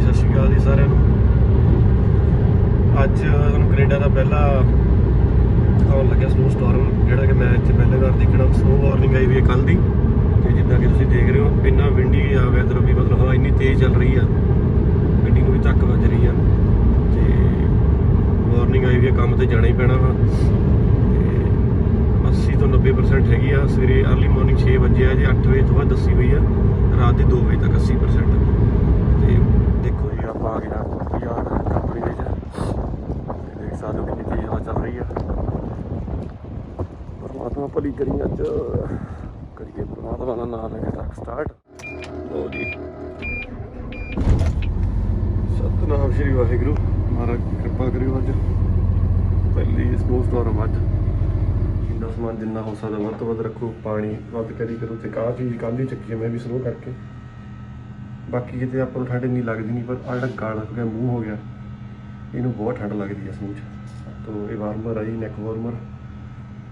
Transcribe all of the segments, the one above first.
जी सत श्री अकाल जी सारे। अज कनेडा का पहला आने लगे स्नो स्टॉर्म जोड़ा कि मैं इतने पहले बार देखना। स्नो वार्निंग आई हुई है कल की, तो जिदा कि तुम देख रहे हो इन्ना विंडी आ वैदर भी, मतलब हवा इन्नी तेज़ चल रही है, गड्डी को भी धक्क वज रही है। तो वार्निंग आई हुई है, काम तो जाना ही पैना वा। 80 ਤੋਂ 90% हैगी आ। सवेरे अर्ली मॉर्निंग 6 बजे है जी, 8 बजे तो बाद दसी हुई है, रात के 2 बजे तक 80%। तो देखो जी आप आ गया यार कंपनी में, देख सकते हो कितनी तेज हवा चल रही है। परमात्मा भली करी, अज करिए परमात्मा का नाम लेके ट्रक स्टार्ट। लो जी, सतनाम श्री वाहिगुरू, महाराज कृपा करियो। अज पहली स्नो स्टॉर्म, अज जिन्ना समान जिन्ना हो सकता वध तो वध रखो, पानी वध करी करो। तो आह चीज़ कल ही चुकी है मैं भी स्नो करके, बाकी कितने आपको ठंड नहीं लगती नहीं, पर आ जो गल हो गया, मूँह हो गया, इनू बहुत ठंड लगती है स्नो च। तो ये वार्मर है जी, नैक वार्मर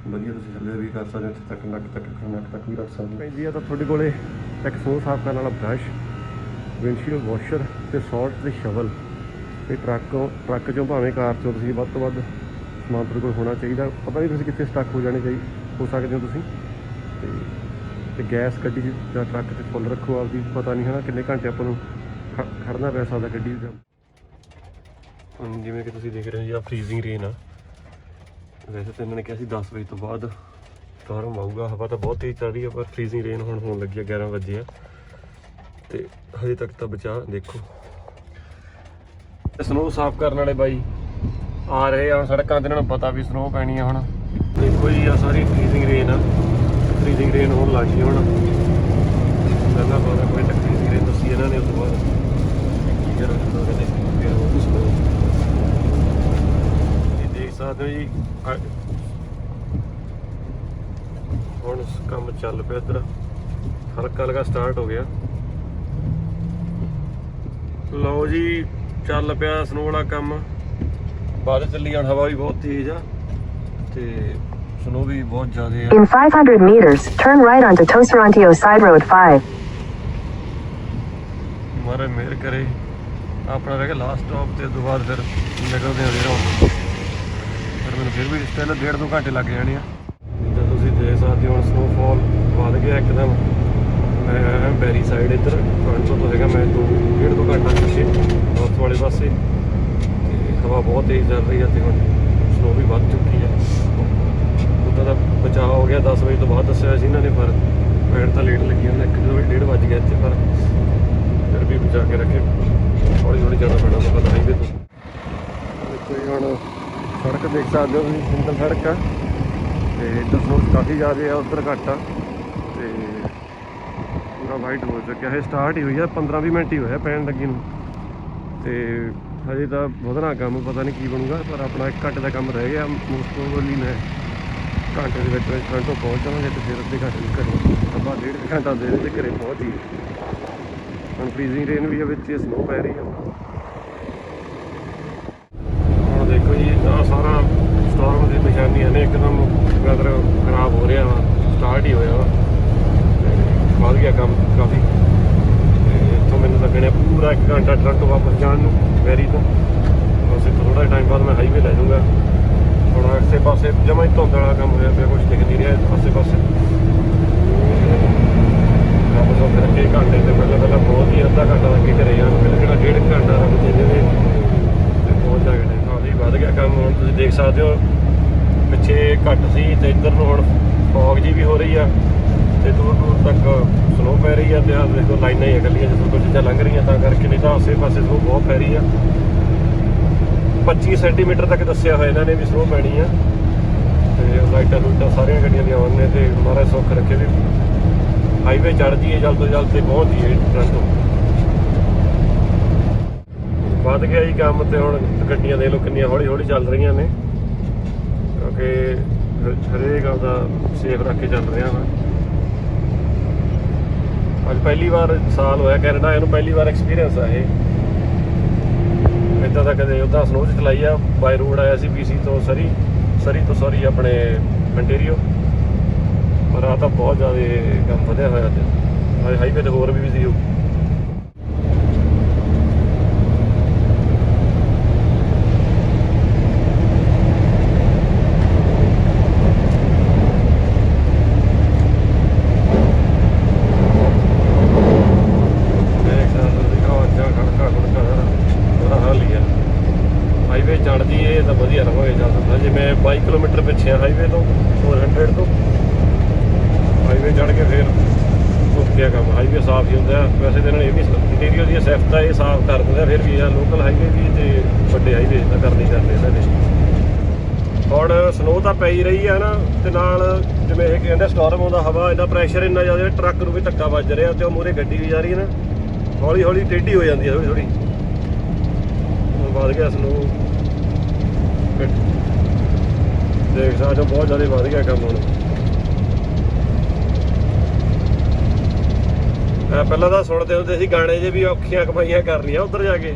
वधिया, तुम थले भी कर सकते हो, इत्थे तक नक तक भी रख सकते हो। जी तो थोड़े को एक स्नो साफ करने वाला ब्रश, विंडशील्ड वॉशर तो सॉल्ट तो शवल। ये ट्रक चों भावें कार चों तुसीं वध तो वध समान तुहाडे कोल होना चाहिए। पता नहीं तुसीं कित्थे स्टक हो जाने चाहिए हो सकते हो तुसीं। ते गैस गड्डी या ट्रक से फुल रखो आपकी, पता नहीं है ना किन्ने घंटे आपां नूं खड़ना पै सकदा गड्डी। हुण जिवें कि तुसीं देख रहे हो जी, आ फ्रीजिंग रेन आ। वैसे तो इन्होंने कहा 10 बजे तो बाद स्टॉर्म आऊगा, हवा तो बहुत तेज़ चल रही है, पर फ्रीजिंग रेन हुण होण लगी है। 11 बजे है तो हजे तक तो बचा। देखो स्नो साफ करने वाले बाई आ रहे हैं सड़कों, तो इन्होंने पता भी स्नो पैनी है। हुण देखो जी, आ सारी फ्रीजिंग रेन आ, फ्रीजिंग रेन होने लग गई। हुण पहला 12 बजे तक फ्रीजिंग रेन दसी इन्होंने, उस तो बाद देख सकते हो जी। हुण काम चल पिया, इधर हल्का हल्का स्टार्ट हो गया। लो जी चल पिया स्नो वाला काम, बाद चली जाण। हवा भी बहुत तेज आ ते स्नो भी बहुत ज़्यादा है। In 500 meters, turn right onto Toserantio Side Road 5. महाराज मेहर करे, अपना रह गया लास्ट स्टॉप, तो उस बाद फिर निकलते हैं रेरा। फिर मैंने फिर भी स्टिल 1.5-2 घंटे लग जाने आ। जिद्दां तुसीं देख सकते हो स्नोफॉल वध गया एकदम। मैं आया बैरी साइड, इधर टोरंटो तो हैगा मैं 2-1.5 घंटा पिछे नॉर्थ वाले पासे। हवा बहुत तेज़ चल रही है, तो हम स्नो भी बढ़ चुकी है। उदा का बचाव हो गया 10 बजे तो बाद दसिया इन्होंने, पर पैर तो लेट लगी उन्हें 1-1.5 बज गया इतने, पर फिर भी बचा के रखे। हौली हौली जाना पैना, तो पता हाईवे तो देखो जी। हम सड़क देख सकते हो, सिंगल सड़क है, तो इधर स्नो काफ़ी ज़्यादा है, उधर घट आ। तो पूरा वाइट हो चुका है, स्टार्ट ही हुई है 15-20 मिनट ही होया पैन लगी नूं। तो हजे तो ਵਧਣਾ काम, पता नहीं की बनूगा, पर अपना 1 घंटे का काम रह गया। मोस्ट प्रोबेबली मैं घंटे के टोरंटो पहुँच जावांगे, तो फिर अद्धे घंटे घरे अब्बा 1.5 घंटा दे रहे, घरे पहुँच ही। हम फ्रीजिंग रेन भी है, स्नो पै रही है। हम देखो जी, आ सारा स्टॉर्म की निशानियां ने, एकदम वैदर खराब हो रहा वा, स्टार्ट ही होया वा, बढ़ गया काम काफ़ी। इतों मैंने लगने पूरा 1 घंटा टोरंटो वापस जाने नूं वैरी तो, बस इतों थोड़ा टाइम बाद मैं हाईवे लै जाऊँगा। थोड़ा आसे पासे जमा ही धुंध वाला काम होया पिया, कुछ दिख नहीं रहा आसे पासे। वापस फिर 1 घंटे से पहले बहुत ही अद्धा घंटा लगे घरे जान, पहले जो 1.5 घंटा रब चेंजे पहुँच जाए। काफ़ी बढ़ गया काम। हम तुम देख सकते हो पिछे घट सी, तो इधर ਨੂੰ ਹੁਣ फॉग जी भी हो रही है, तो दूर दूर तक स्नो पै रही है। तो देखो लाइना ही गलियां जिसमें कुछ चीज़ां लंघ रही हैं, करके नहीं तो आसे पासे स्नो बहुत पै रही है। 25 सेंटीमीटर तक दसिया होया इन्होंने भी स्नो पैनी है। तो लाइटा लूइटा सारिया गड्डियां दी ऑन ने, तो महाराज सुख रखे भी हाईवे चढ़ जाइए जल्द तो जल्द, तो पहुँच जाइए टोरंटो। वध गया जी काम, तो हुण गड्डियां देख लो कितनियां हौली हौली चल रही ने, क्योंकि हरेक आपदा सेफ रख के चल रहा वा। अज पहली बार साल होया कैनेडा आए, पहली बार एक्सपीरियंस है। इदा तो कदे उदा स्नो च चलाई आ, बाय रोड आया सी BC तो सरी तो सॉरी अपने अंटेरियो, पर आ तो बहुत ज़्यादा काम वधिया होया। हाईवे तो होर भी बिजी हो। ਵਧੀਆ ਰਵਾਂਗੇ ਚੱਲਦਾ। ਜਿਵੇਂ 22 ਕਿਲੋਮੀਟਰ ਪਿੱਛੇ ਆ ਹਾਈਵੇ ਤੋਂ 400 ਤੋਂ ਹਾਈਵੇ ਚੜ੍ਹ ਕੇ ਫਿਰ ਮੁੱਕਿਆ ਕੰਮ। ਹਾਈਵੇ ਸਾਫ਼ ਹੀ ਹੁੰਦਾ ਵੈਸੇ ਤੇ ਨਾਲ ਇਹ ਵੀ ਇੰਟੀਰੀਅਰ ਦੀ ਸਿਫਤ ਆ, ਇਹ ਸਾਫ਼ ਕਰ ਦਿੰਦੇ ਆ। ਫਿਰ ਵੀ ਆ ਲੋਕਲ ਹਾਈਵੇ ਵੀ ਤੇ ਵੱਡੇ ਹਾਈਵੇ ਤਾਂ ਕਰਨੀ ਕਰਦੇ ਇਹਨਾਂ ਦੇ। ਹੁਣ ਸਨੋ ਤਾਂ ਪੈ ਹੀ ਰਹੀ ਆ ਨਾ, ਤੇ ਨਾਲ ਜਿਵੇਂ ਇਹ ਕਹਿੰਦੇ ਸਟੋਰਮ ਆਉਂਦਾ, ਹਵਾ ਇੰਨਾ ਪ੍ਰੈਸ਼ਰ ਇੰਨਾ ਜ਼ਿਆਦਾ, ਟਰੱਕ ਨੂੰ ਵੀ ਧੱਕਾ ਵੱਜ ਰਿਹਾ ਤੇ ਉਹ ਮੂਹਰੇ ਗੱਡੀ ਵੀ ਜਾ ਰਹੀ ਹੈ ਨਾ, ਹੌਲੀ ਹੌਲੀ ਟੇਢੀ ਹੋ ਜਾਂਦੀ ਹੈ ਥੋੜ੍ਹੀ ਥੋੜ੍ਹੀ। ਵੱਧ ਗਿਆ ਸਨੋ, ਦੇਖ ਸਕਦੇ ਹੋ ਬਹੁਤ ਜ਼ਿਆਦਾ ਵੱਧ ਗਿਆ ਕੰਮ ਹੁਣ। ਪਹਿਲਾਂ ਤਾਂ ਸੁਣਦੇ ਹੁੰਦੇ ਸੀ ਗਾਣੇ ਜੇ ਵੀ ਔਖੀਆਂ ਕਮਾਈਆਂ ਕਰਨੀਆਂ ਉੱਧਰ ਜਾ ਕੇ,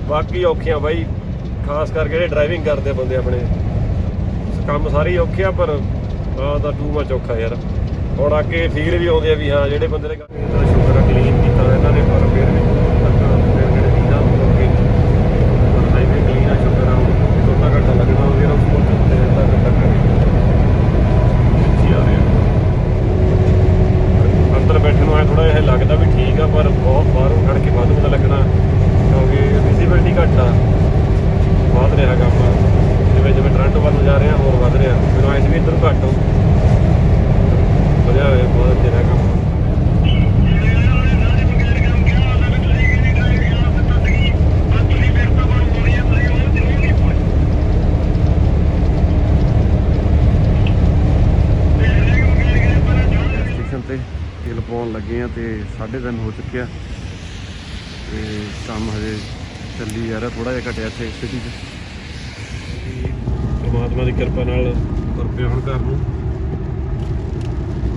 ਬਾਕੀ ਔਖੀਆਂ ਬਾਈ, ਖਾਸ ਕਰਕੇ ਜਿਹੜੇ ਡਰਾਈਵਿੰਗ ਕਰਦੇ ਬੰਦੇ ਆਪਣੇ, ਕੰਮ ਸਾਰੇ ਔਖੇ ਆ, ਪਰ ਆਹ ਤਾਂ ਟੂ ਮਚ ਔਖਾ ਯਾਰ। ਹੁਣ ਅੱਗੇ ਫੀਲ ਵੀ ਆਉਂਦੇ ਆ ਵੀ ਹਾਂ ਜਿਹੜੇ ਬੰਦੇ ਨੇ ਸ਼ੁਕਰ ਆ ਕਲੀਨ ਕੀਤਾ ਇਹਨਾਂ ਨੇ, ਪਰ ਫਿਰ ਵੀ ਜਿਹੜੇ ਚੀਜ਼ਾਂ ਓਕੇ ਪਰ ਹਾਈਵੇ ਕਲੀਨ ਆ, ਸ਼ੁਕਰ ਆ। ਅੱਧਾ ਘੰਟਾ ਲੱਗਣਾ ਉਹਦੇ ਨਾਲ ਸਪੋਰਟ ਤੇ ਅੱਧਾ ਘੰਟਾ ਆ ਰਿਹਾ। ਅੰਦਰ ਬੈਠੇ ਨੂੰ ਐ ਥੋੜਾ ਜਿਹਾ ਲੱਗਦਾ ਵੀ ਠੀਕ ਆ, ਪਰ ਬਹੁਤ ਬਾਹਰੋਂ ਖੜ ਕੇ ਵੱਧ ਪਤਾ ਲੱਗਣਾ, ਕਿਉਂਕਿ ਵਿਜ਼ੀਬਿਲਿਟੀ ਘੱਟ ਆ, ਵੱਧ ਰਿਹਾ ਕੰਮ। ਜਿਵੇਂ ਜਿਵੇਂ ਟਰੰਟ ਵੱਲ ਜਾ ਰਿਹਾ ਹੋਰ ਵੱਧ ਰਿਹਾ, ਮੈਨੂੰ ਐਸ ਵੀ ਇੱਧਰ ਘੱਟ ਵਧੀਆ ਹੋਇਆ, ਬਹੁਤ ਤੇਰਾ ਕੰਮ। ਸਟੇਸ਼ਨ ਤੇ ਤੇਲ ਪਾਉਣ ਲੱਗੇ ਆ ਤੇ 3:30 ਹੋ ਚੁੱਕਿਆ ਤੇ ਕੰਮ ਹਜੇ ਚੱਲੀ ਜਾ ਰਿਹਾ, ਥੋੜਾ ਜਿਹਾ ਘਟਿਆ ਇੱਥੇ ਸਿਟੀ 'ਚ। ਪਰਮਾਤਮਾ ਦੀ ਕਿਰਪਾ ਨਾਲ ਤੁਰ ਪਏ ਹੁਣ ਘਰ ਨੂੰ।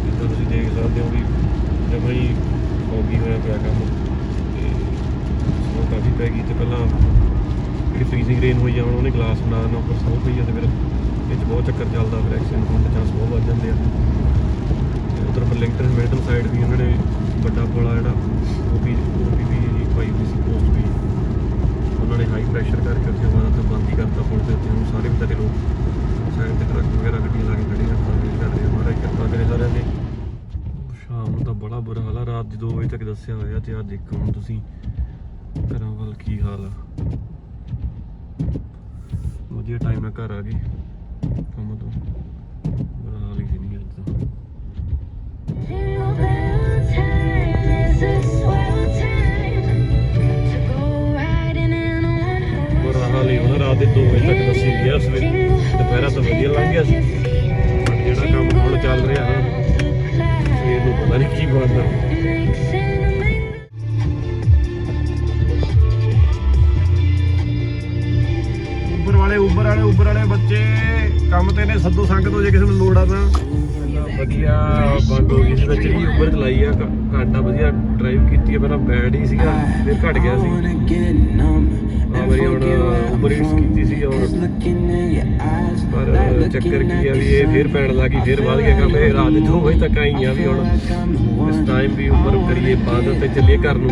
ਜਿੱਦਾਂ ਤੁਸੀਂ ਦੇਖ ਸਕਦੇ ਹੋ ਵੀ ਜਮਾਂ ਹੀ ਫੌਗੀ ਹੋਇਆ ਪਿਆ ਕੰਮ, ਤੇ ਸਨੋ ਕਾਫੀ ਪੈ ਗਈ। ਤੇ ਪਹਿਲਾਂ ਜਿਹੜੀ ਫਰੀਜ਼ਿੰਗ ਰੇਨ ਹੋਈ ਆ ਹੁਣ ਉਹਨੇ ਗਲਾਸ ਬਣਾ ਦੇਣਾ, ਉੱਪਰ ਸਨੋ ਪਈ ਆ ਤੇ ਫਿਰ ਇਹ 'ਚ ਬਹੁਤ ਚੱਕਰ ਚੱਲਦਾ, ਫਿਰ ਐਕਸੀਡੈਂਟ ਹੋਣ ਦੇ ਚਾਂਸ ਬਹੁਤ ਵੱਧ ਜਾਂਦੇ ਆ। ਤੇ ਉੱਧਰ ਬਰਲਿੰਗਟਨ ਮਿਲਟਨ ਸਾਈਡ ਵੀ ਉਹਨਾਂ ਨੇ ਵੱਡਾ ਪੁਲ ਆ ਜਿਹੜਾ ਉਹ ਵੀ ਪਾਈ ਹੋਈ ਸੀ ਪੋਸਟ ਵੀ, ਉਹਨਾਂ ਨੇ ਹਾਈ ਪ੍ਰੈਸ਼ਰ ਕਰਕੇ ਉੱਥੇ ਬਾਅਦ ਤੋਂ ਬੰਦ ਹੀ ਕਰਤਾ ਪੁਲ ਦੇ ਉੱਤੇ। ਹੁਣ ਸਾਰੇ ਵਿਚਾਰੇ ਲੋਕ ਸਾਈਡ ਤੇ ਟਰੱਕ ਵਗੈਰਾ ਗੱਡੀਆਂ ਲਾ ਕੇ ਖੜੇ ਆ, ਕਰ ਰਹੇ ਮਹਾਰਾਜ ਕਿਰਪਾ ਕਰੇ ਸਾਰਿਆਂ ਤੇ। ਸ਼ਾਮ ਨੂੰ ਤਾਂ ਬੜਾ ਬੁਰਾ ਹਾਲ ਆ, ਰਾਤ ਦੀ 2 ਵਜੇ ਤੱਕ ਦੱਸਿਆ ਹੋਇਆ, ਤੇ ਆਹ ਦੇਖੋ ਹੁਣ ਤੁਸੀਂ ਘਰਾਂ ਵੱਲ ਕੀ ਹਾਲ ਆ। ਵਧੀਆ ਟਾਈਮ ਨਾਲ ਘਰ ਆ ਗਏ ਕੰਮ ਤੋਂ, ਬੁਰਾ ਹਾਲ ਹੀ ਸੀ ਨਹੀਂ ਅੱਜ ਤਾਂ। ਬੁਰਾ ਹਾਲ ਹੀ ਹੋਣਾ, ਰਾਤ ਦੇ 2 ਵਜੇ ਤੱਕ ਦੱਸੀ ਗਿਆ ਸਵੇਰੇ। ਦੁਪਹਿਰਾ ਤਾਂ ਵਧੀਆ ਲੰਘ ਗਿਆ ਸੀ, ਪਰ ਜਿਹੜਾ ਕੰਮ ਹੁਣ ਚੱਲ ਰਿਹਾ ਨਾ ਸਵੇਰ ਨੂੰ ਪਤਾ ਨਹੀਂ ਕੀ ਬਣਦਾ। ਉਬਰ ਵਾਲੇ ਬੱਚੇ ਕੰਮ ਤੇ ਨੇ, ਸੱਦੋ ਸੰਗ ਤੋਂ ਜੇ ਕਿਸੇ ਨੂੰ ਲੋੜ ਆ ਤਾਂ। ਵਧੀਆ ਬੰਦ ਹੋ ਗਈ ਸੀ ਵਿੱਚ ਹੀ, ਉਬਰ ਚਲਾਈ ਆ, ਘੰਟਾ ਵਧੀਆ ਡਰਾਈਵ ਕੀਤੀ ਆ। ਪਹਿਲਾਂ ਬੈਡ ਹੀ ਸੀਗਾ, ਫਿਰ ਘਟ ਗਿਆ ਸੀ। ਵਾਰੀ ਹੁਣ ਉਬਰ ਈਟਸ ਕੀਤੀ ਸੀ, ਪਰ ਚੱਕਰ ਕੀ ਆ ਵੀ ਇਹ ਫਿਰ ਪੈਣ ਲੱਗੀ, ਫਿਰ ਵੱਧ ਗਿਆ ਕੰਮ। ਇਹ ਰਾਤ ਦੇ 2 ਵਜੇ ਤੱਕ ਆਈ ਆ ਵੀ ਹੁਣ ਇਸ ਟਾਈਮ ਵੀ ਉਬਰ ਕਰੀਏ ਬੰਦ ਤੇ ਚੱਲੀਏ ਘਰ ਨੂੰ।